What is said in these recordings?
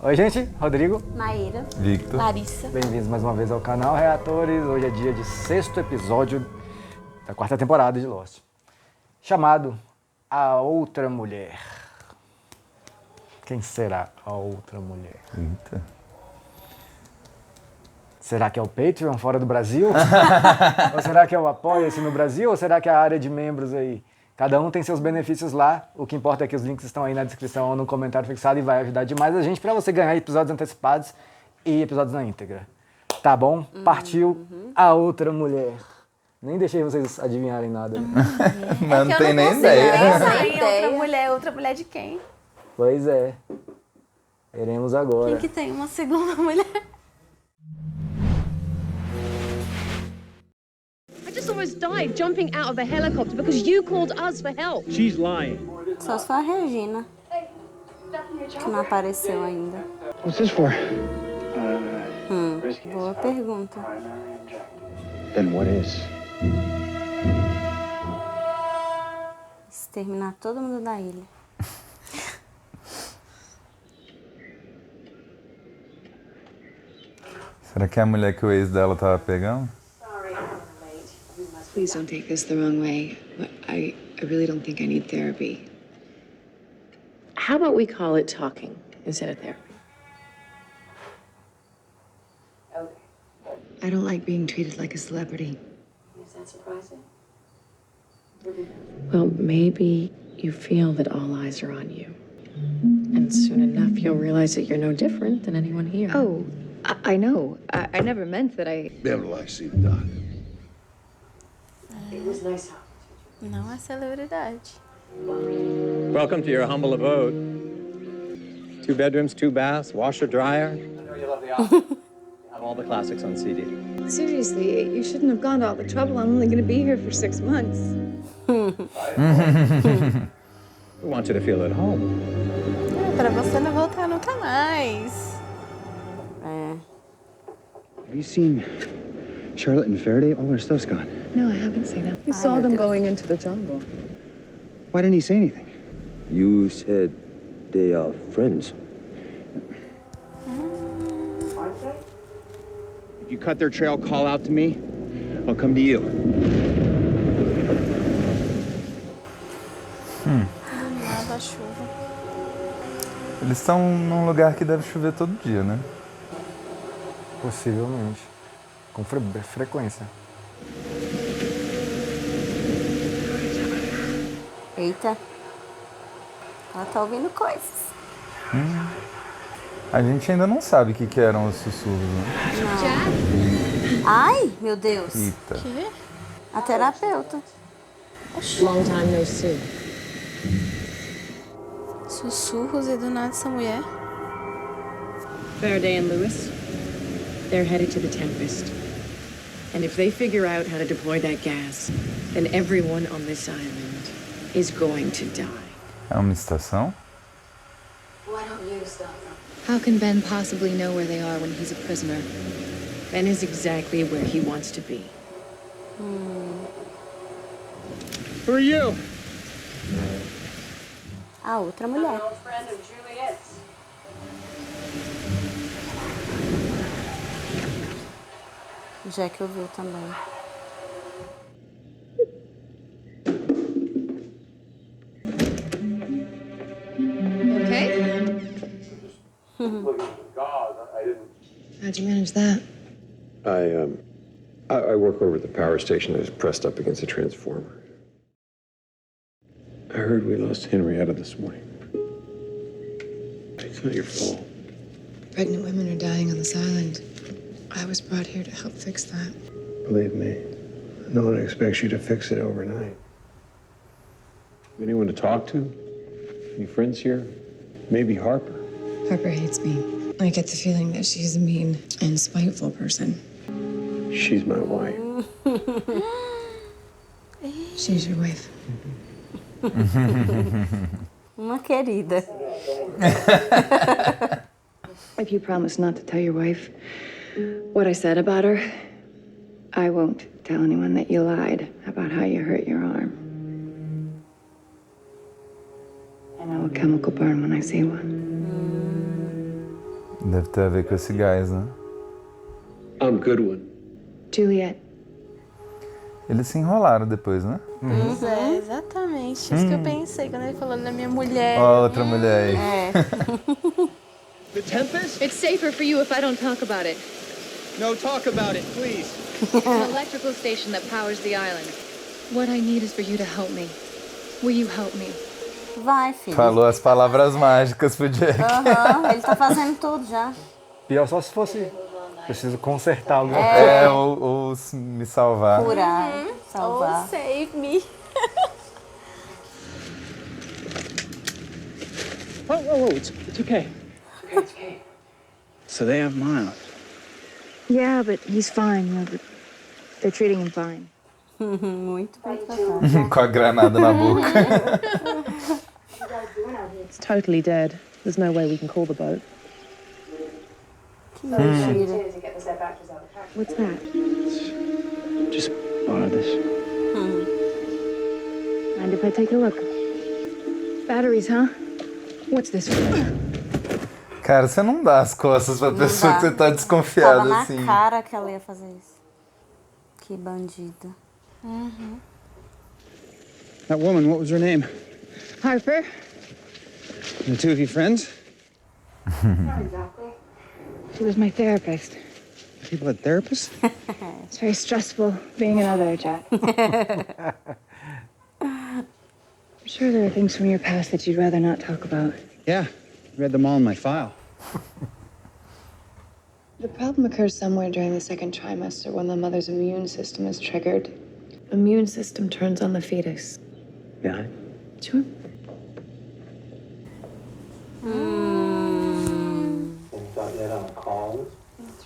Oi, gente. Rodrigo. Maíra. Victor. Larissa. Bem-vindos mais uma vez ao canal Reatores. Hoje é dia de 6º episódio da 4ª temporada de Lost, chamado A Outra Mulher. Quem será a outra mulher? Eita. Será que é o Patreon fora do Brasil? Ou será que é o Apoia-se no Brasil? Ou será que é a área de membros aí? Cada um tem seus benefícios lá. O que importa é que os links estão aí na descrição ou no comentário fixado e vai ajudar demais a gente para você ganhar episódios antecipados e episódios na íntegra. Tá bom? Partiu A Outra Mulher. Nem deixei vocês adivinharem nada. Mas não tem nem ideia. Outra mulher de quem? Pois é. Veremos agora. Quem que tem uma segunda mulher? I just almost died jumping out of a helicopter because you called us for help. She's lying. Só se for a Regina, que não apareceu ainda. What's this for? Boa pergunta. Then what is? Exterminar todo mundo da ilha. Será que é a mulher que o ex dela tava pegando? Please don't take this the wrong way, but I really don't think I need therapy. How about we call it talking instead of therapy? I don't like being treated like a celebrity. Is that surprising? Well, maybe you feel that all eyes are on you. And soon enough, you'll realize that you're no different than anyone here. Oh, I know. I never meant that I... Be able to like see the doc. It was nice. Não é celebridade. Welcome to your humble abode. 2 bedrooms, 2 baths, washer, dryer. Have all the classics on CD. Seriously, you shouldn't have gone to all the trouble. I'm only going to be here for 6 months. We want you to feel at home. Pra você não voltar nunca mais. É. Have you seen Charlotte and Faraday? All their stuff's gone. No, I haven't seen them. We saw them going into the jungle. Why didn't he say anything? You said they are friends. If you cut their trail, call out to me. I'll come to you. Nada a chuva. Eles estão num lugar que deve chover todo dia, né? Possivelmente. Com frequência. Eita. Ela tá ouvindo coisas. A gente ainda não sabe o que eram os sussurros, né? Ai, meu Deus. Eita. A terapeuta. Long time no see. Sussurros e do nada essa mulher. Faraday and Lewis, they're headed to the Tempest. And if they figure out how to deploy that gas, then everyone on this island is going to die. É uma estação? Why don't you stop them? How can Ben possibly know where they are when he's a prisoner? Ben is exactly where he wants to be. Who are you? A outra mulher. Friend of Juliet's. Jack ouviu também. Okay? How'd you manage that? I work over at the power station that is pressed up against a transformer. I heard we lost Henrietta this morning. It's not your fault. Pregnant women are dying on this island. I was brought here to help fix that. Believe me, no one expects you to fix it overnight. Anyone to talk to? Any friends here? Maybe Harper. Harper hates me. I get the feeling that she's a mean and spiteful person. She's my wife. She's your wife. Uma querida. If you promise not to tell your wife what I said about her, I won't tell anyone that you lied about how you hurt your arm. And I will chemical burn when I see one. Deve ter a ver com esse gás, né? I'm Goodwin. Juliet. Eles se enrolaram depois, né? Pois é, exatamente. Isso que eu pensei quando ele falou na minha mulher. Ó, a outra mulher aí. É. The Tempest? It's safer for you if I don't talk about it. No, talk about it, please. An electrical station that powers the island. What I need is for you to help me. Will you help me? Vai, filho. Falou as palavras mágicas pro Jack. Aham, ele tá fazendo tudo já. Pior só se fosse preciso consertar alguma coisa. É, ou me salvar. Curar, Oh, salvar. save me. Whoa, it's okay. It's okay. So they have Miles. Yeah, but he's fine. They're treating him fine. Muito bem tratado. Com a granada na boca. It's totally dead. There's no way we can call the boat. Que mentira. What's that? Just borrow this. Mind if I take a look? Batteries, huh? What's this for? Cara, você não dá as costas pra pessoa dá. que você tá desconfiada Tava na assim. cara que ela ia fazer isso. Que bandida. That woman, what was her name? Harper? The two of you friends? She was my therapist. People had therapists? It's very stressful being another, Jack. I'm sure there are things from your past that you'd rather not talk about. Yeah, read them all in my file. The problem occurs somewhere during the second trimester when the mother's immune system is triggered. Immune system turns on the fetus. Yeah. Sure.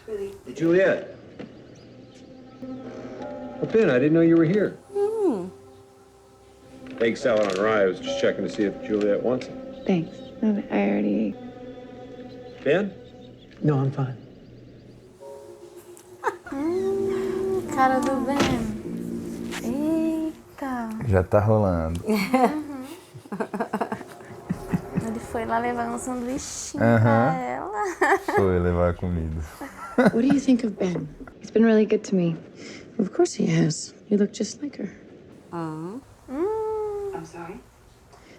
Hey, Juliet. Oh, Ben, I didn't know you were here. Egg salad on rye. I was just checking to see if Juliet wants it. Thanks. No, I already... Ben? No, I'm fine. Cara do Ben. Eita. Já tá rolando. Ele foi lá levar um sanduichinho Aham. pra ela. Foi levar comida. What do you think of Ben? He's been really good to me. Of course he has. You look just like her. I'm sorry?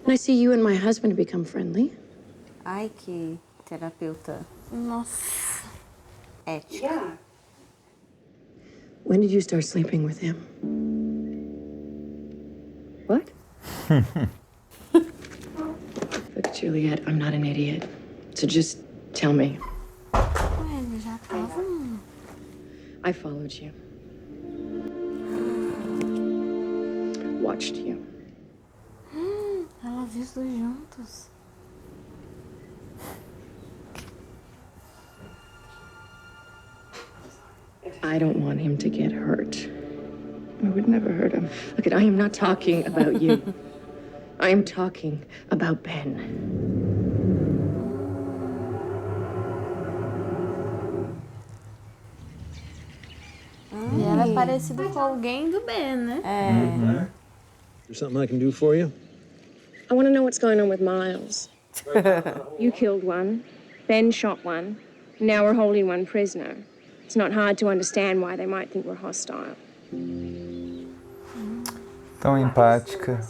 And I see you and my husband become friendly. Ai, que terapeuta Nossa. ética. When did you start sleeping with him? What? Look, Juliet, I'm not an idiot. So just tell me. Ué, ele já tava. I followed you. Watched you. Ela viu os dois juntos. I don't want him to get hurt. I would never hurt him. Look, I am not talking about you. I am talking about Ben. E ela é parecida com alguém do Ben, né? Is there something I can do for you? I want to know what's going on with Miles. You killed one, Ben shot one, now we're holding one prisoner. It's not hard to understand why they might think we're hostile. Tão empática.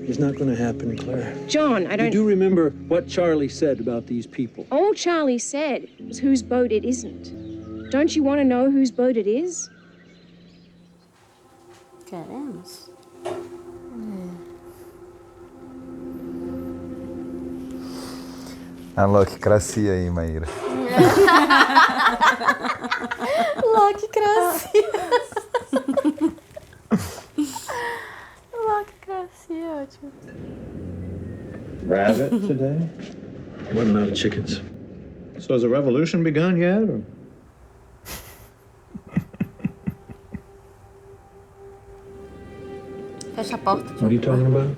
It's not going to happen, Claire. John, I You don't... do remember what Charlie said about these people? All Charlie said was whose boat it isn't. Don't you want to know whose boat it is? Queremos. A locracia aí, Maíra. Locracia. Locracia, ótimo. Rabbit today? Wasn't out of chickens. So has the revolution begun yet? Or? Fecha a porta. What are you talking about?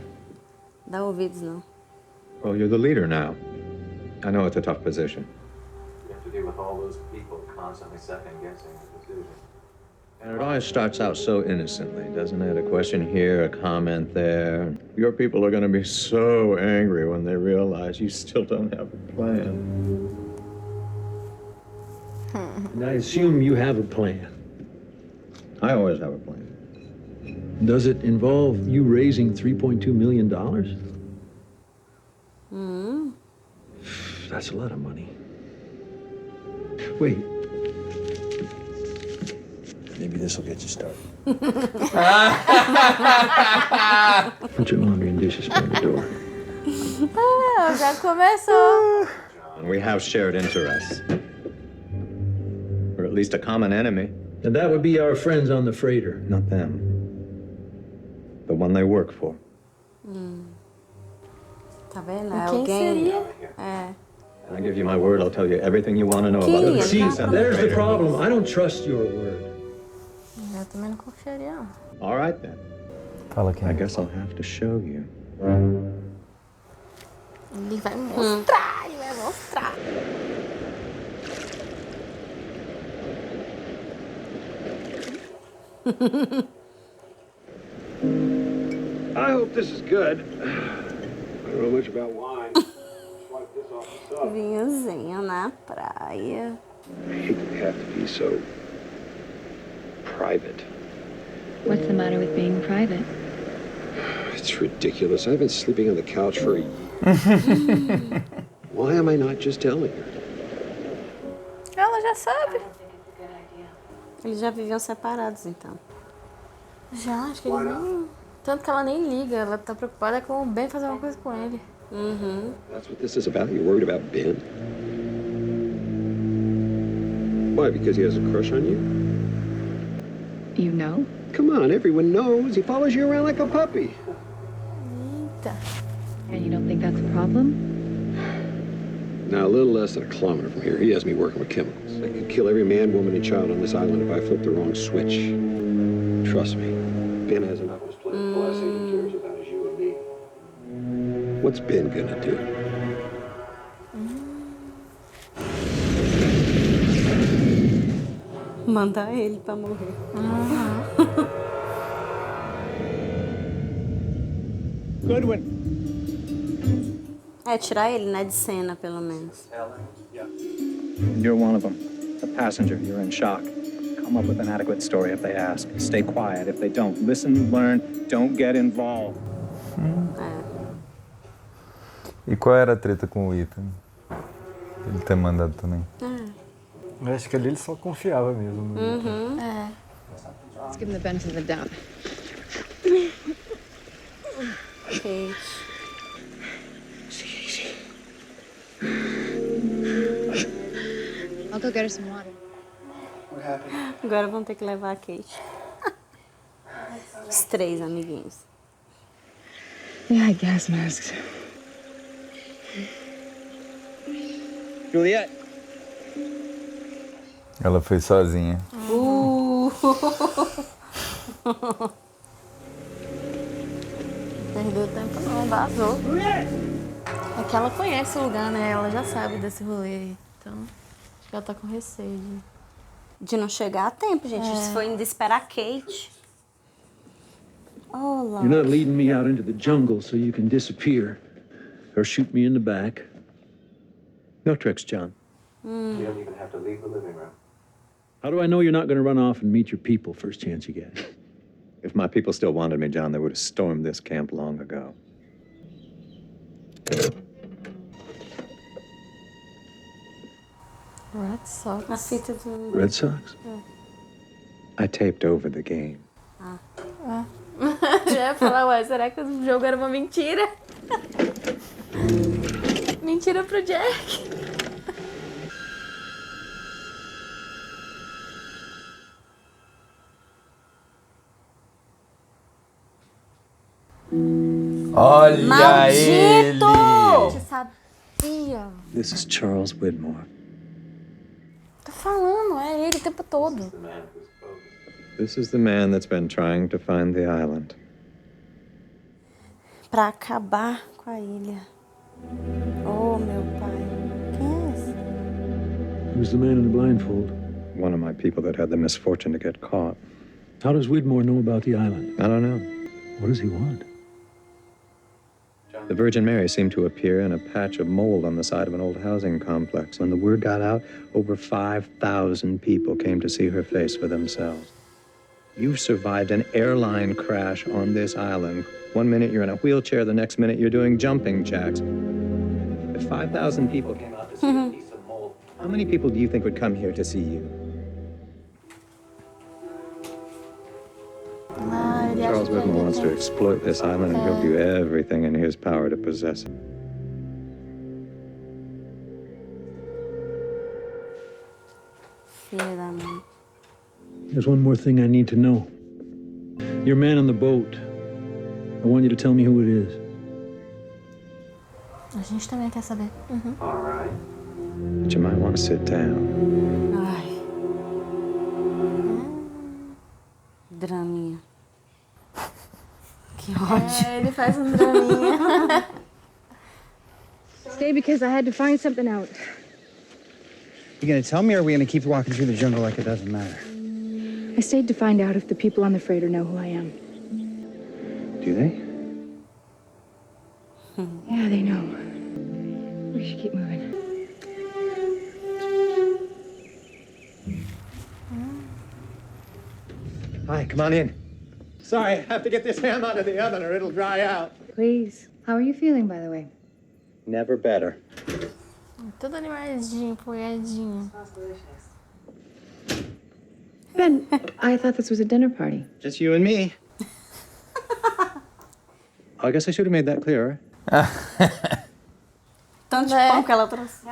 Dá ouvidos, não. Well, you're the leader now. I know it's a tough position. You have to deal with all those people constantly second guessing the decision. And it always starts out so innocently, doesn't it? A question here, a comment there. Your people are going to be so angry when they realize you still don't have a plan. And I assume you have a plan. I always have a plan. Does it involve you raising $3.2 million? That's a lot of money. Wait. Maybe this will get you started. Put your laundry and dishes by the door. Ah, já começou. And we have shared interests. Or at least a common enemy. And that would be our friends on the freighter. Not them. The one they work for. Tá vendo? Quem Alguém. seria? É. I give you my word, I'll tell you everything you want to know Quem? about it. See, there's the problem. I don't trust your word. Eu também não confiaria, não. All right, then. Fala quem. I guess I'll have to show you. Ele vai mostrar, ele vai mostrar. I hope this is good. I don't know much about wine. Vinhozinho na praia. I hate that we have to be so private. What's the matter with being private? It's ridiculous. I've been sleeping on the couch for a year. Why am I not just telling her? Ela já sabe. Eles já viviam separados, então. Já, acho que ele nem... Tanto que ela nem liga, ela tá preocupada com o Ben fazer uma coisa com ele. That's what this is about? You're worried about Ben? Why, because he has a crush on you? You know? Come on, everyone knows. He follows you around like a puppy. Eita. And you don't think that's a problem? Now, a little less than a kilometer from here, he has me working with chemicals. I could kill every man, woman, and child on this island if I flip the wrong switch. Trust me, Ben has enough on his plate. The last thing he cares about is you and me. What's Ben gonna do? Mandar ele pra morrer. Goodwin. É, tirar ele, né, de cena, pelo menos. You're one of them. A passenger. You're in shock. Come up with an adequate story if they ask. Stay quiet if they don't. Listen, learn, don't get involved. E qual era a treta com o Ethan? Ele ter mandado também. Eu acho que ali ele só confiava mesmo. É. Let's give him the benefit of the doubt. Kate. I'll go get her some water. Agora vão ter que levar a Kate. Os três amiguinhos. Yeah, gas masks. Juliet. Ela foi sozinha. Perdeu tempo não, vazou. É que ela conhece o lugar, né? Ela já sabe desse rolê. Então, acho que ela tá com receio De não chegar a tempo, gente. Isso foi ainda esperar a Kate. Oh, You're not leading me out into the jungle so you can disappear or shoot me in the back. No tricks, John. You don't even have to leave the living room. How do I know you're not going to run off and meet your people first chance you get? If my people still wanted me, John, they would have stormed this camp long ago. Red Sox. A fita do... Red Sox? I taped over the game. Já ia falar, ué, será que o jogo era uma mentira? Mentira pro Jack. Olha Maldito! Você sabia? This is Charles Widmore. Tô falando, é ele o tempo todo. This is the man that's been trying to find the island. Pra acabar com a ilha. Oh, meu pai. Quem é esse? Who's the man in the blindfold? One of my people that had the misfortune to get caught. How does Widmore know about the island? I don't know. What does he want? The Virgin Mary seemed to appear in a patch of mold on the side of an old housing complex. When the word got out, over 5,000 people came to see her face for themselves. You've survived an airline crash on this island. One minute you're in a wheelchair, the next minute you're doing jumping jacks. If 5,000 people came out to see a piece of mold, how many people do you think would come here to see you? Charles Widmore wants to exploit this island and he'll do everything in his power to possess it. Filha da mãe. There's one more thing I need to know. Your man on the boat. I want you to tell me who it is. A gente também quer saber. All right. But you might want to sit down. Ai. Draminha. Que ódio. Ele faz draminha. Stay because I had to find something out. You gonna tell me, or are we gonna keep walking through the jungle like it doesn't matter? I stayed to find out if the people on the freighter know who I am. Do they? Yeah, they know. We should keep moving. Hi, come on in. Sorry, I have to get this ham out of the oven or it'll dry out. Please. How are you feeling, by the way? Never better. Todo animadinho, empolgadinho. Ben, I thought this was a dinner party. Just you and me. I guess I should have made that clearer. Tanto de pão que ela trouxe.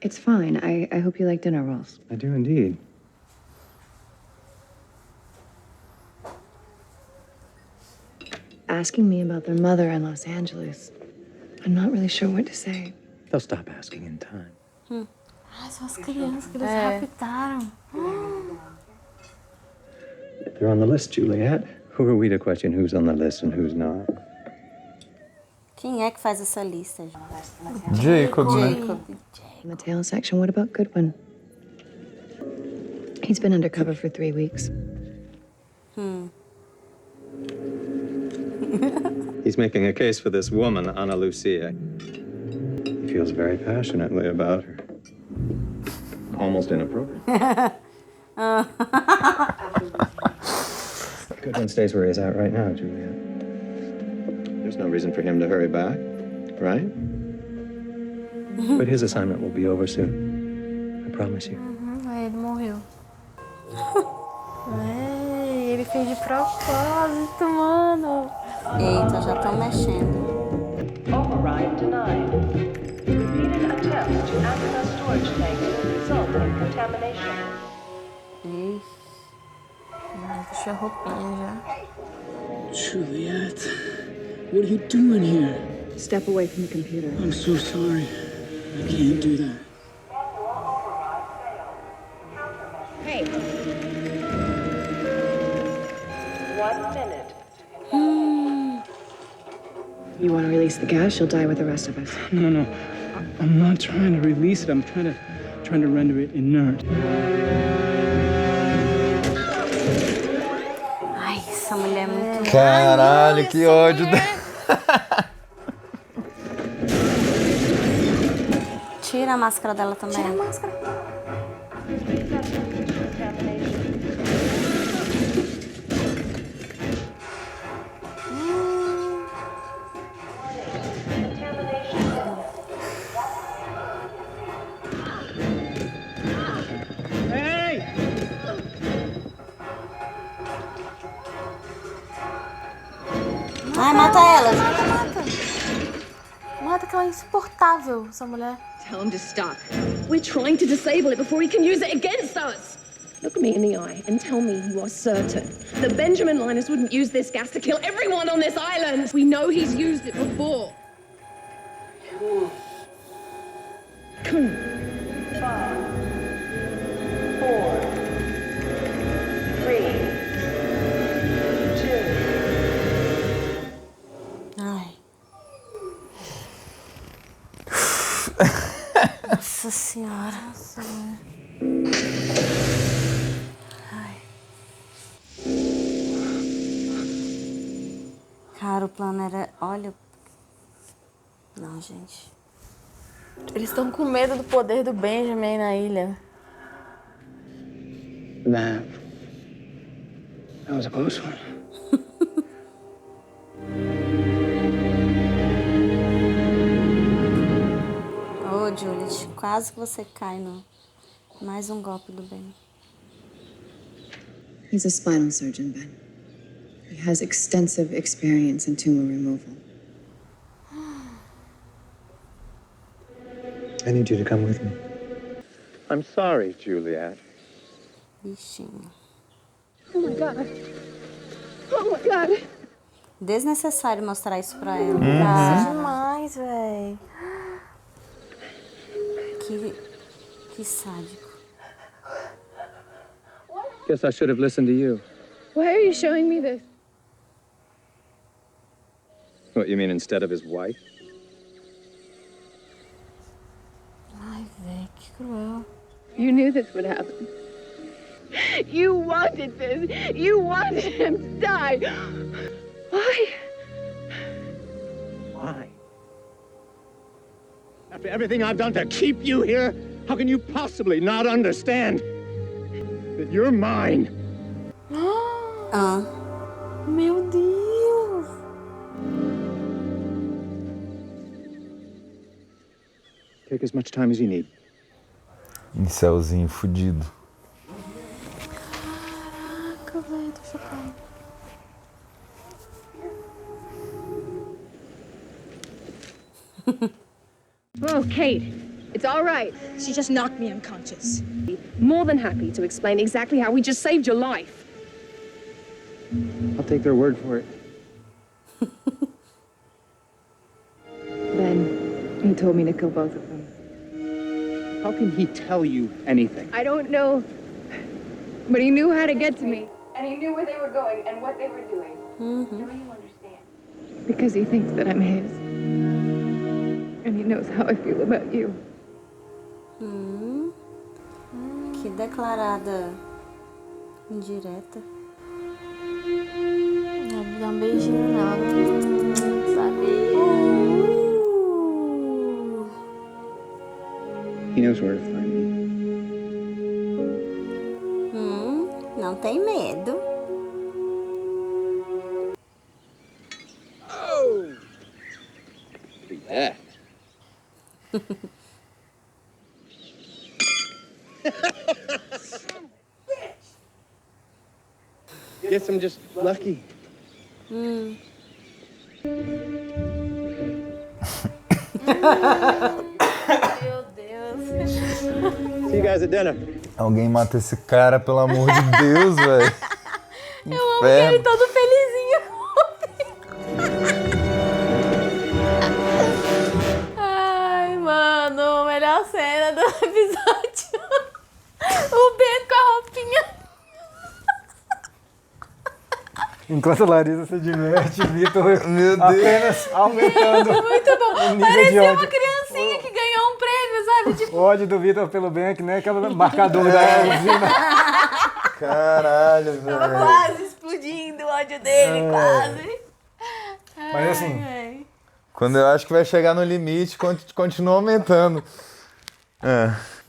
It's fine. I hope you like dinner rolls. I do indeed. Asking me about their mother in Los Angeles. I'm not really sure what to say. They'll stop asking in time. Ai, são as crianças que eles raptaram. They're on the list, Juliet. Who are we to question who's on the list and who's not? Quem é que faz essa lista, gente? Jacob, né? Jacob. In the tail section, what about Goodwin? He's been undercover for 3 weeks. He's making a case for this woman, Ana Lucia. He feels very passionately about her. Almost inappropriate. Goodwin stays where he's at right now, Juliet. There's no reason for him to hurry back, right? But his assignment will be over soon. I promise you. Aí ele morreu. Ele fez de propósito, mano. Eita, já estão mexendo. Override denied. Repeated attempts to access storage tanks will result in contamination. Ixi. Deixa a roupinha já. Juliet, what are you doing here? Step away from the computer. I'm so sorry. I can't do that. Hey. 1 minute. You want to release the gas, you'll die with the rest of us. No. I'm not trying to release it. I'm trying to render it inert. Ai, essa mulher é muito... Caralho, que ódio. Tira a máscara dela também. Tira a máscara. Ai, mata ela. Mata que ela é insuportável, essa mulher. Tell him to stop. We're trying to disable it before he can use it against us. Look me in the eye and tell me you are certain that Benjamin Linus wouldn't use this gas to kill everyone on this island. We know he's used it before. Come on. 5, 4, 3, 2. Ai. Nossa senhora. Ai. Cara, o plano era... Olha... Não, gente. Eles estão com medo do poder do Benjamin na ilha. That was a close one. Ô, Juliet, quase que você cai no... Mais um golpe do Ben. He's a spinal surgeon, Ben. He has extensive experience in tumor removal. I need you to come with me. I'm sorry, Juliet. Bichinho. Oh my God. Oh my God. Desnecessário mostrar isso pra ela. Demais, véi. Que sádico. Guess I should have listened to you. Why are you showing me this? What, you mean instead of his wife? Ai, véi, que cruel. You knew this would happen. You wanted this. You wanted him to die. Why? Why? After everything I've done to keep you here, how can you possibly not understand that you're mine? Meu Deus. Take as much time as you need. Incelzinho fudido. Caraca, velho, tô chocada. Oh, Kate, it's all right. She just knocked me unconscious. More than happy to explain exactly how we just saved your life. I'll take their word for it. Ben, he told me to kill both of them. How can he tell you anything? I don't know, but he knew how to get to me. And he knew where they were going and what they were doing. Now you understand. Because he thinks that I'm his. And he knows how I feel about you. Que declarada indireta. Dá um beijinho nela. Sabia. He knows where to find me. Não tem medo. Oh! Be that. Guess I'm just lucky. Meu Deus. See you guys at dinner. Alguém mata esse cara, pelo amor de Deus, velho. Eu amo ele todo felizinho. Ai, mano, melhor cena do episódio. O Ben com a roupinha. Enquanto a Larissa se diverte, Vitor Meu Deus. apenas aumentando Muito bom. o nível de Parecia ódio. uma criancinha que ganhou um prêmio, sabe? Tipo, O ódio do Vitor pelo bem é que nem aquele marcador da usina. Caralho, tava velho. quase explodindo o ódio dele, quase. Mas assim, Ai. Quando eu acho que vai chegar no limite, continua aumentando.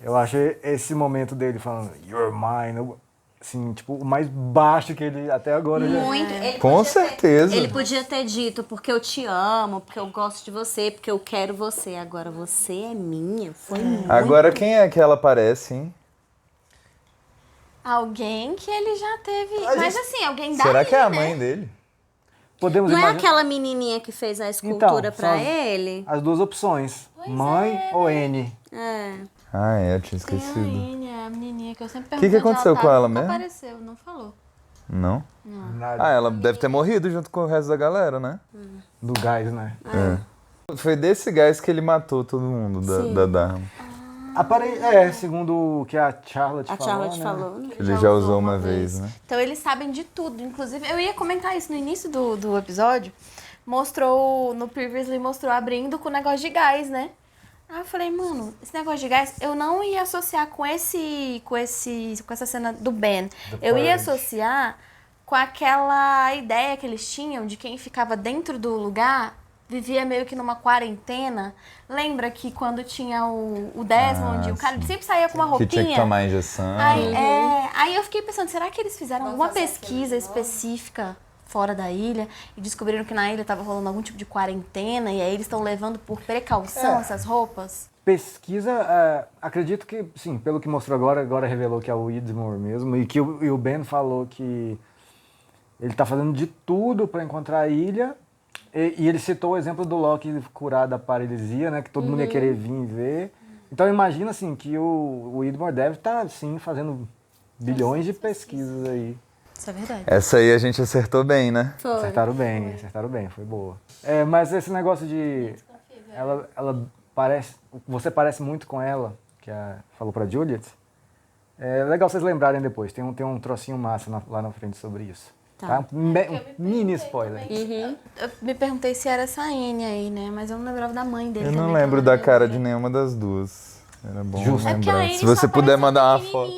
eu acho esse momento dele falando You're mine, assim, tipo, o mais baixo que ele até agora já... Muito. Ele Com podia certeza. Ele podia ter dito, porque eu te amo, porque eu gosto de você, porque eu quero você. Agora você é minha. Foi muito. Agora quem é que ela parece, hein? Alguém que ele já teve. Mas assim, alguém da Será que é a né? mãe dele? Podemos Não é imaginar... aquela menininha que fez a escultura Então, pra são ele? as duas opções, mãe ou N. É. Ah, é, eu tinha Tem a esquecido. Anne, a menininha que eu sempre Que perguntei aconteceu onde com ela nunca mesmo? apareceu, não falou. Não? Nada. Ah, ela deve ter morrido junto com o resto da galera, né? Do gás, né? É. Foi desse gás que ele matou todo mundo da Dharma. Segundo o que a Charlotte A falou, Charlotte né? falou, né? Ele já usou uma vez, né? Então eles sabem de tudo. Inclusive, eu ia comentar isso no início do episódio. Mostrou, no Previously mostrou abrindo com o negócio de gás, né? Aí eu falei, mano, esse negócio de gás, eu não ia associar com essa cena do Ben. Eu ia associar com aquela ideia que eles tinham de quem ficava dentro do lugar vivia meio que numa quarentena. Lembra que quando tinha o Desmond, o cara ele sempre saía com uma roupinha? Que tinha que tomar injeção. Aí eu fiquei pensando, será que eles fizeram alguma pesquisa específica fora da ilha e descobriram que na ilha estava rolando algum tipo de quarentena e aí eles estão levando por precaução essas roupas? Pesquisa, acredito que, sim, pelo que mostrou agora revelou que é o Widmore mesmo e que o Ben falou que ele tá fazendo de tudo para encontrar a ilha e ele citou o exemplo do Loki curado da paralisia, né, que todo mundo ia querer vir ver. Então imagina, assim, que o Widmore deve estar, sim, fazendo bilhões de pesquisas aí. Isso é verdade. Essa aí a gente acertou bem, né? Foi. Acertaram bem, foi boa. Mas esse negócio de... Ela parece... Você parece muito com ela, que falou pra Juliet. É legal vocês lembrarem depois. Tem um trocinho massa lá na frente sobre isso. Tá? Um mini spoiler. Eu me perguntei se era essa Anne aí, né? Mas eu não lembrava da mãe dele Eu também. não lembro da cara de nenhuma das duas. Era bom lembrar. Se só você puder mandar uma foto.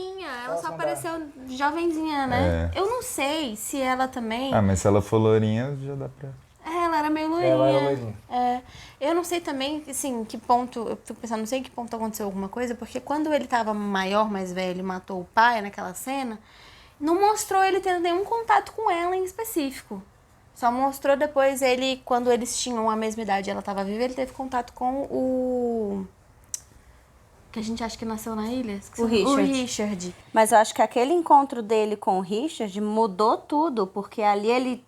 Ela só apareceu jovenzinha, né? Eu não sei se ela também... Ah, mas se ela for lourinha, já dá pra... Ela era meio loirinha. Ela era loirinha. Eu não sei também, assim, que ponto... Eu fico pensando, não sei em que ponto aconteceu alguma coisa, porque quando ele tava maior, mais velho, e matou o pai naquela cena, não mostrou ele tendo nenhum contato com ela em específico. Só mostrou depois ele, quando eles tinham a mesma idade e ela tava viva, ele teve contato com o... que a gente acha que nasceu na ilha? O Richard. Mas eu acho que aquele encontro dele com o Richard mudou tudo, porque ali ele...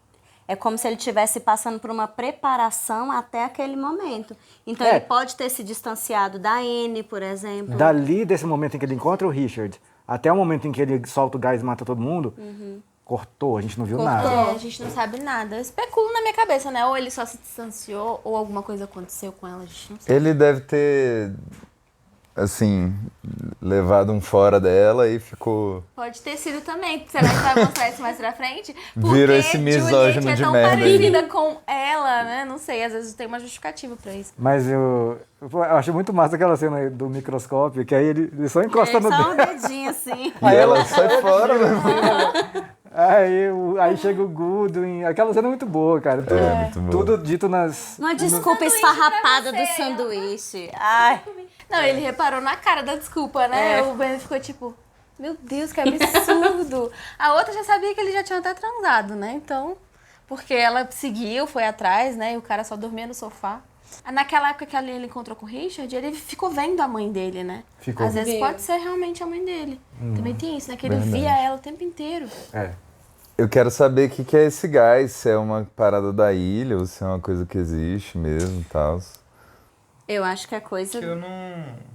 É como se ele estivesse passando por uma preparação até aquele momento. Então ele pode ter se distanciado da Anne, por exemplo. Dali, desse momento em que ele encontra o Richard, até o momento em que ele solta o gás e mata todo mundo, cortou, a gente não viu nada. A gente não sabe nada. Eu especulo na minha cabeça, né? Ou ele só se distanciou, ou alguma coisa aconteceu com ela, a gente não sabe. Ele deve ter, assim, levado um fora dela e ficou... Pode ter sido também. Será que vai mostrar isso mais pra frente? Porque virou esse misógino Juliette de é tão merda parecida aí. com ela, né? Não sei, às vezes tem uma justificativa pra isso. Mas eu acho muito massa aquela cena aí do microscópio, que aí ele só encosta no Só dedo. um dedinho assim. E ela sai fora, meu Aí chega o Goodwin. Aquela cena é muito boa, cara. muito boa. Tudo dito nas... Uma desculpa esfarrapada do sanduíche. Ai. Não, ele reparou na cara da desculpa, né? O Ben ficou tipo, meu Deus, que absurdo. A outra já sabia que ele já tinha até transado, né? Então, porque ela seguiu, foi atrás, né? E o cara só dormia no sofá. Naquela época que ele encontrou com o Richard, ele ficou vendo a mãe dele, né? Ficou. Às vezes pode ser realmente a mãe dele. Também tem isso, né? Que ele verdade. via ela o tempo inteiro. Eu quero saber o que é esse gás, se é uma parada da ilha ou se é uma coisa que existe mesmo e tal. Eu acho que é coisa... Que eu não...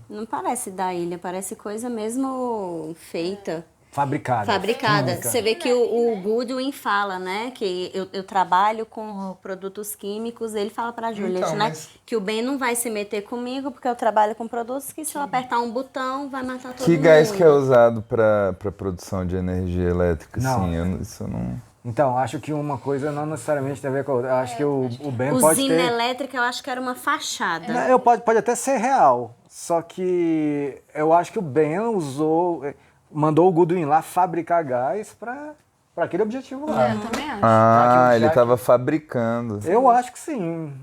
Não parece da ilha, parece coisa mesmo feita. Fabricada. Química. Você vê que o Goodwin fala, né? Que eu trabalho com produtos químicos. Ele fala pra Juliet, Então, né? mas- Que o Ben não vai se meter comigo porque eu trabalho com produtos que se eu apertar um botão vai matar todo Que mundo. gás que é usado para produção de energia elétrica? Não. Assim, isso eu não... Então, acho que uma coisa não necessariamente tem a ver com a outra. Eu acho que o Ben pode Usina ter... elétrica eu acho que era uma fachada. Não, pode até ser real. Só que eu acho que o Ben mandou o Goodwin lá fabricar gás para aquele objetivo lá. Eu também acho. Ah, ele estava fabricando. Eu acho que sim.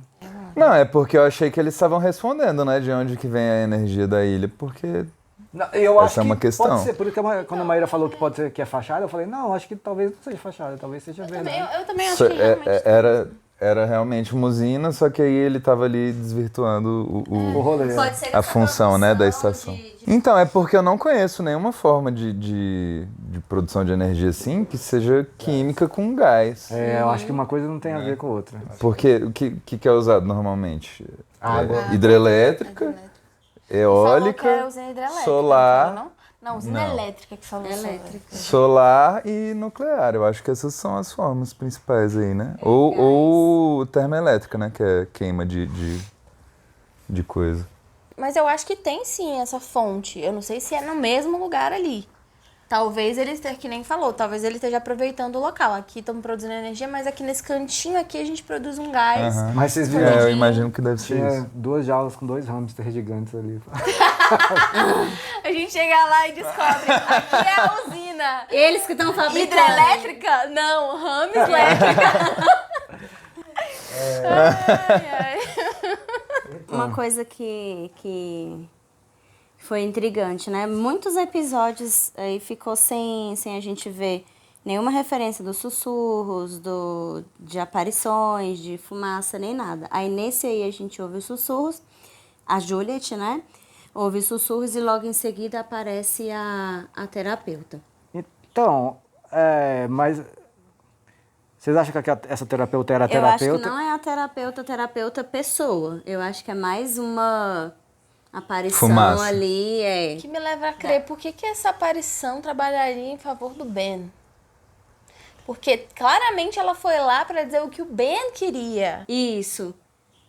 Não, é porque eu achei que eles estavam respondendo, né? De onde que vem a energia da ilha, porque... Não, eu acho Essa é uma que questão. pode ser, por isso que quando a Maíra falou que pode ser que é fachada, eu falei, não, acho que talvez não seja fachada, talvez seja verdade. Eu também acho que realmente... Era realmente uma usina, só que aí ele estava ali desvirtuando O rolê. Pode ser a função, né, da estação. Então, é porque eu não conheço nenhuma forma de produção de energia assim que seja química com gás. Eu acho que uma coisa não tem a ver com a outra. Porque o que é usado normalmente? Água. Hidrelétrica, eólica, Falou que era usina hidrelétrica, solar... Não, usina Não. elétrica que falou. Solar e nuclear, eu acho que essas são as formas principais aí, né? Ou termoelétrica, né? Que é queima de coisa. Mas eu acho que tem sim essa fonte. Eu não sei se é no mesmo lugar ali. Talvez ele esteja, que nem falou, talvez ele esteja aproveitando o local. Aqui estamos produzindo energia, mas aqui nesse cantinho aqui a gente produz um gás. Mas vocês viram? Eu imagino que deve ser Tinha isso. 2 jaulas com 2 hamsters gigantes ali. A gente chega lá e descobre, aqui é a usina. máquina Eles que estão fabricando. hidrelétrica? Não, Rames elétrica. Uma coisa que foi intrigante, né? Muitos episódios aí ficou sem a gente ver nenhuma referência dos sussurros, de aparições, de fumaça, nem nada. Aí nesse aí a gente ouve os sussurros, a Juliet, né? Ouve os sussurros e logo em seguida aparece a terapeuta. Então, mas vocês acham que essa terapeuta era a terapeuta? Eu acho que não é a terapeuta pessoa. Eu acho que é mais uma aparição Fumaça. ali. Que me leva a crer, por que essa aparição trabalharia em favor do Ben? Porque claramente ela foi lá pra dizer o que o Ben queria. Isso.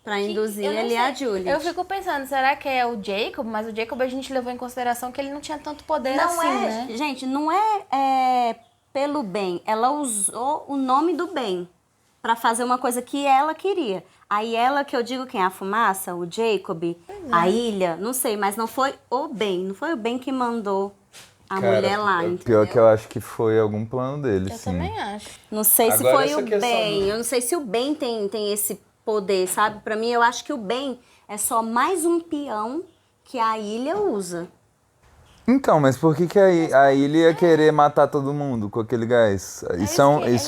Pra induzir Eu não ali sei. a Juliet. Eu fico pensando, será que é o Jacob? Mas o Jacob a gente levou em consideração que ele não tinha tanto poder Não assim, é, né? gente, não é pelo bem. Ela usou o nome do bem pra fazer uma coisa que ela queria. Aí ela, que eu digo quem? A fumaça, o Jacob, a ilha, não sei, mas não foi o bem. Não foi o bem que mandou a mulher lá, entendeu? Pior que eu acho que foi algum plano dele, Eu sim. também acho. Não sei se Agora, foi essa o questão bem. do- Eu não sei se o bem tem esse poder, sabe? Pra mim, eu acho que o bem é só mais um peão que a ilha usa. Então, mas por que a ilha ia querer matar todo mundo com aquele gás? Isso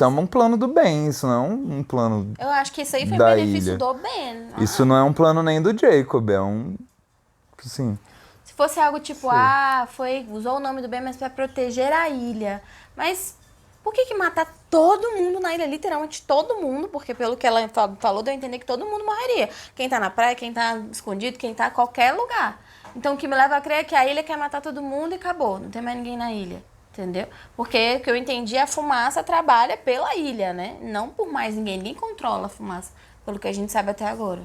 é um plano do bem, isso não é um plano Eu acho que isso aí foi da benefício ilha. do Ben. Isso não é um plano nem do Jacob, é um... Sim. Se fosse algo tipo, usou o nome do Ben, mas pra proteger a ilha. Mas por que matar todo mundo na ilha? Literalmente todo mundo, porque pelo que ela falou, deu a entender que todo mundo morreria. Quem tá na praia, quem tá escondido, quem tá em qualquer lugar. Então o que me leva a crer é que a ilha quer matar todo mundo e acabou. Não tem mais ninguém na ilha. Entendeu? Porque o que eu entendi, a fumaça trabalha pela ilha, né? Não por mais ninguém. Ninguém controla a fumaça, pelo que a gente sabe até agora.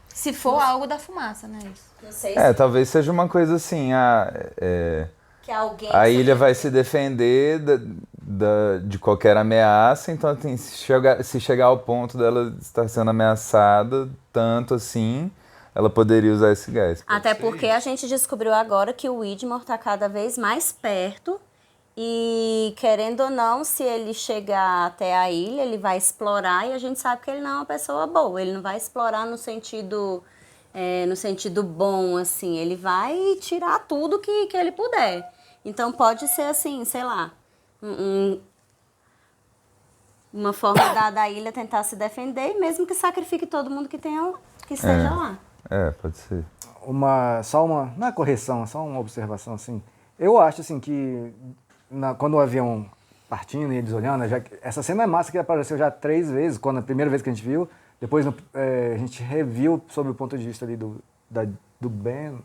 Se for algo da fumaça, né? Isso. Não sei Talvez seja uma coisa assim, que alguém... a ilha vai se defender de qualquer ameaça, então assim, se chegar ao ponto dela estar sendo ameaçada tanto assim, ela poderia usar esse gás. Até porque a gente descobriu agora que o Widmore está cada vez mais perto e, querendo ou não, se ele chegar até a ilha, ele vai explorar e a gente sabe que ele não é uma pessoa boa. Ele não vai explorar no sentido bom, assim. Ele vai tirar tudo que ele puder. Então pode ser assim, sei lá, uma forma da ilha tentar se defender, mesmo que sacrifique todo mundo que esteja lá. Pode ser. Não é correção, só uma observação, assim. Eu acho, assim, que quando o avião partindo e eles olhando, essa cena é massa que apareceu já 3 vezes, quando a primeira vez que a gente viu, depois a gente reviu sob o ponto de vista ali do Ben.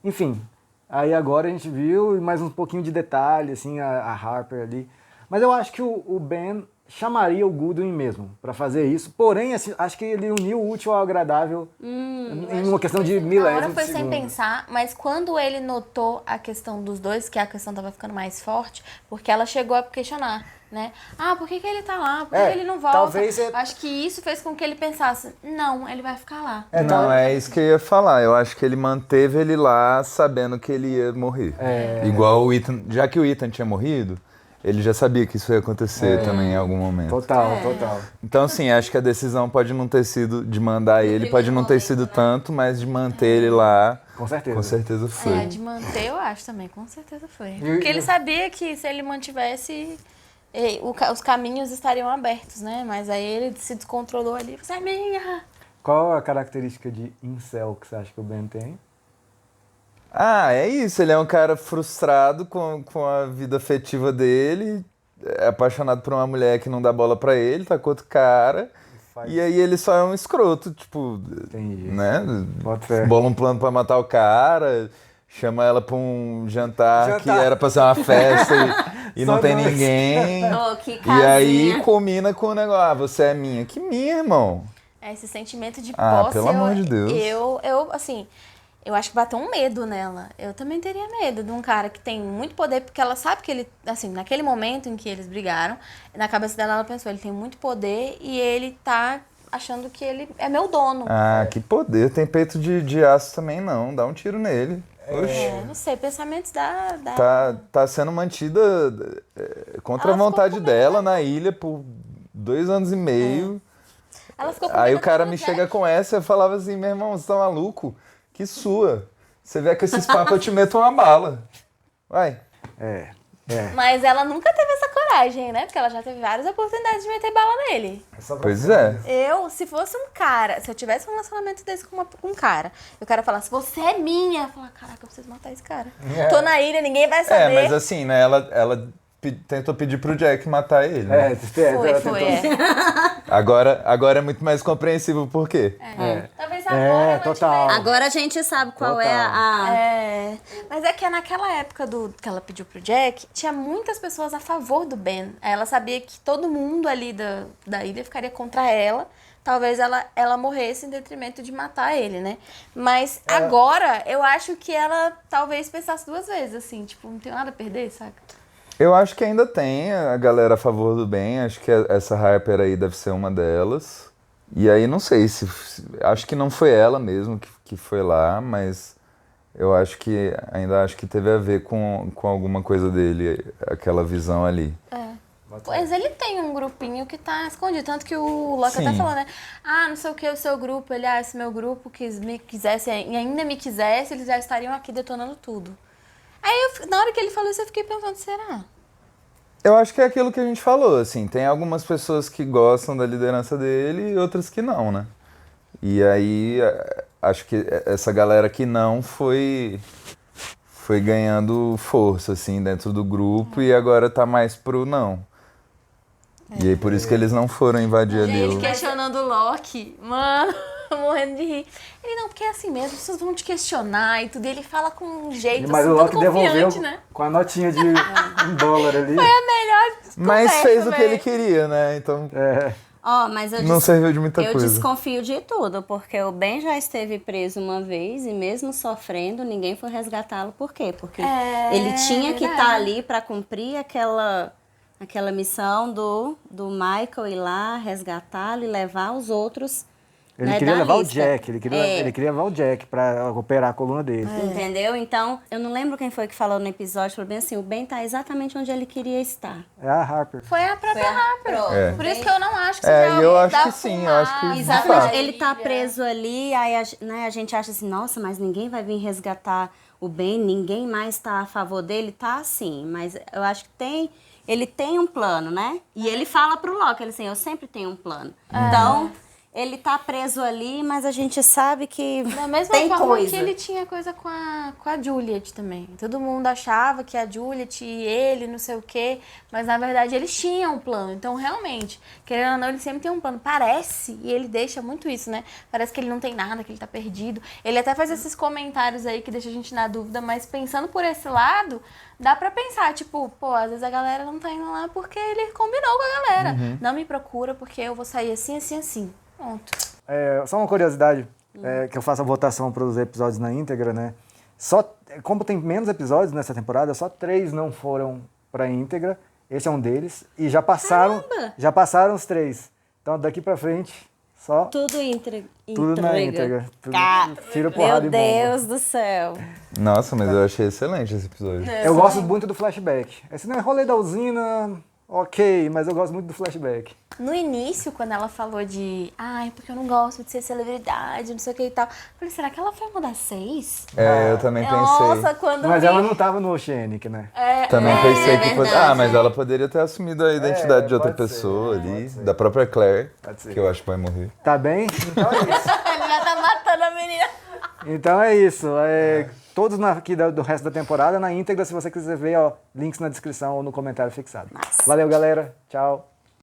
Enfim, aí agora a gente viu mais um pouquinho de detalhe, assim, a Harper ali. Mas eu acho que o Ben chamaria o Goodwin mesmo para fazer isso, porém, assim, acho que ele uniu o útil ao agradável em uma questão de Na hora milésimo de foi sem segundo. pensar, mas quando ele notou a questão dos dois, que a questão tava ficando mais forte, porque ela chegou a questionar, né? Por que ele tá lá? Por que ele não volta? talvez Acho que isso fez com que ele pensasse, não, ele vai ficar lá. Não, é isso que eu ia falar. Eu acho que ele manteve ele lá sabendo que ele ia morrer. Igual o Ethan, já que o Ethan tinha morrido, ele já sabia que isso ia acontecer também em algum momento. Total. Então, assim, acho que a decisão pode não ter sido de mandar ele, pode não ter sido tanto, mas de manter ele lá, com certeza. Com certeza foi. De manter, eu acho também, com certeza foi. Porque ele sabia que se ele mantivesse, os caminhos estariam abertos, né? Mas aí ele se descontrolou ali, você é minha. Qual a característica de incel que você acha que o Ben tem? É isso, ele é um cara frustrado com a vida afetiva dele, é apaixonado por uma mulher que não dá bola pra ele, tá com outro cara, e aí ele só é um escroto, tipo, né? Bola um plano pra matar o cara, chama ela pra um jantar que era pra ser uma festa e não tem ninguém, e aí combina com o negócio, você é minha. Que minha, irmão? Esse sentimento de posse, pelo amor de Deus. Eu, assim... Eu acho que bateu um medo nela. Eu também teria medo de um cara que tem muito poder, porque ela sabe que ele, assim, naquele momento em que eles brigaram, na cabeça dela ela pensou, ele tem muito poder e ele tá achando que ele é meu dono. Que poder. Tem peito de aço também não, dá um tiro nele. Não sei, pensamentos da... Tá sendo mantida contra a vontade dela na ilha por 2 anos e meio. Ela ficou com Aí medo o cara do me Jack. chega com essa e eu falava assim, meu irmão, você tá maluco? Que sua. Você vier com esses papos, eu te meto uma bala. Vai. Mas ela nunca teve essa coragem, né? Porque ela já teve várias oportunidades de meter bala nele. Pois é. Se fosse um cara, se eu tivesse um relacionamento desse com um cara, e o cara falasse, você é minha, eu falar, caraca, eu preciso matar esse cara. Tô na ilha, ninguém vai saber. Mas assim, né, ela tentou pedir pro Jack matar ele. Né? Foi. Agora é muito mais compreensível por quê. Talvez agora total. Agora a gente sabe qual é a... Mas é que naquela época que ela pediu pro Jack, tinha muitas pessoas a favor do Ben. Ela sabia que todo mundo ali da ilha ficaria contra ela. Talvez ela morresse em detrimento de matar ele, né? Mas agora, eu acho que ela talvez pensasse 2 vezes, assim. Tipo, não tenho nada a perder, saca? Eu acho que ainda tem a galera a favor do bem. Acho que essa Harper aí deve ser uma delas. E aí não sei se... Acho que não foi ela mesmo que foi lá, mas eu ainda acho que teve a ver com alguma coisa dele, aquela visão ali. Pois ele tem um grupinho que tá escondido. Tanto que o Loki até falou, né? Não sei o que, o seu grupo. Ele, se meu grupo me quisesse e ainda me quisesse, eles já estariam aqui detonando tudo. Aí, na hora que ele falou isso, eu fiquei pensando, será? Eu acho que é aquilo que a gente falou, assim. Tem algumas pessoas que gostam da liderança dele e outras que não, né? E aí, acho que essa galera que não foi ganhando força, assim, dentro do grupo e agora tá mais pro não. E aí, por isso que eles não foram invadir ali. Ele questionando o Loki, mano, morrendo de rir. Ele, não, porque é assim mesmo, as pessoas vão te questionar e tudo. E ele fala com um jeito Mas assim, o Loki todo confiante, devolveu né? com a notinha de $1 ali. Foi a melhor Mas conversa, fez o que velho. ele queria, né? Então... mas não serviu de muita coisa. Eu desconfio de tudo, porque o Ben já esteve preso uma vez e mesmo sofrendo, ninguém foi resgatá-lo. Por quê? Porque ele tinha que estar ali para cumprir aquela missão do Michael ir lá, resgatá-lo e levar os outros. Ele queria levar o Jack, ele queria levar o Jack pra operar a coluna dele. Entendeu? Então, eu não lembro quem foi que falou no episódio, falou bem assim, o Ben tá exatamente onde ele queria estar. É a Harper. Foi a própria Harper. Por isso que eu não acho que seja eu acho que sim, eu acho que... Exatamente, ele tá preso ali, aí a gente acha assim, nossa, mas ninguém vai vir resgatar o Ben, ninguém mais tá a favor dele, tá assim, mas eu acho que ele tem um plano, né? E ele fala pro Loki, ele assim, eu sempre tenho um plano. Então... Ele tá preso ali, mas a gente sabe que da mesma tem forma coisa. que ele tinha coisa com a Juliet também. Todo mundo achava que a Juliet e ele, não sei o quê, mas na verdade eles tinham um plano. Então, realmente, querendo ou não, ele sempre tem um plano. Parece, e ele deixa muito isso, né? Parece que ele não tem nada, que ele tá perdido. Ele até faz esses comentários aí que deixa a gente na dúvida, mas pensando por esse lado, dá pra pensar, tipo, às vezes a galera não tá indo lá porque ele combinou com a galera. Não me procura porque eu vou sair assim, assim, assim. Pronto. Só uma curiosidade, que eu faço a votação para os episódios na íntegra, né? Como tem menos episódios nessa temporada, só 3 não foram para íntegra. Esse é um deles. E já passaram os 3. Então, daqui para frente, só... Tudo íntegra. Tudo na íntegra. Tira porrada Meu e bomba. Deus do céu. Nossa, mas eu achei excelente esse episódio. Eu gosto muito do flashback. Esse não é rolê da usina... Ok, mas eu gosto muito do flashback. No início, quando ela falou de... porque eu não gosto de ser celebridade, não sei o que e tal. Eu falei, será que ela foi uma das 6? Eu também pensei. Nossa, quando Mas ela não tava no Oceanic, né? Também pensei que... mas ela poderia ter assumido a identidade de outra pessoa ali. Da própria Claire, que eu acho que vai morrer. Tá bem? Então é isso. Ele já tá matando a menina. Então é isso. Todos aqui do resto da temporada na íntegra, se você quiser ver, links na descrição ou no comentário fixado. Valeu, galera. Tchau.